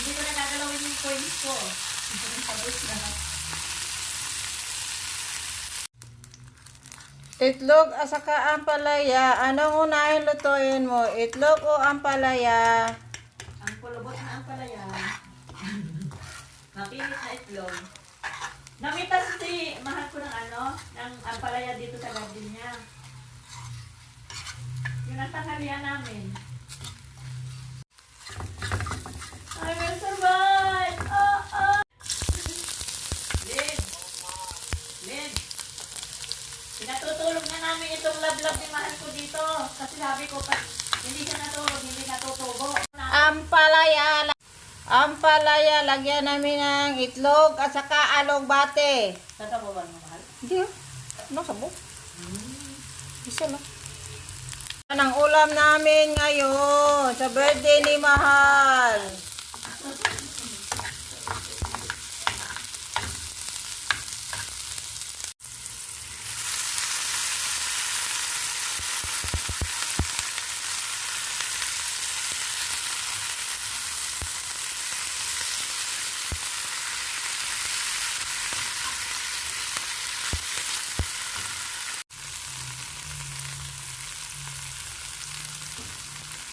Hindi ko na gagalawin yung coins ko. Tapos na. Itlog at saka ampalaya. Anong unahin lutuin mo? Itlog o ampalaya? Ang kulubot na ampalaya. Makinis na itlog. Namitas si mahal ko ng ng ampalaya dito sa garden niya. Yun ang tanghalian namin. I will survive! Oh, oh! Lid! Lid! Pinatutulog na namin itong lablab ni mahal ko dito. Kasi sabi ko, pag hindi siya natulog, hindi natutubo. Ampalaya. Ampalaya, lagyan namin ng itlog at saka alugbate. Tatabuhan mo, mahal? Hindi. Nasabok. Isa lang. Yan ang ulam namin ngayon sa birthday ni Mahal.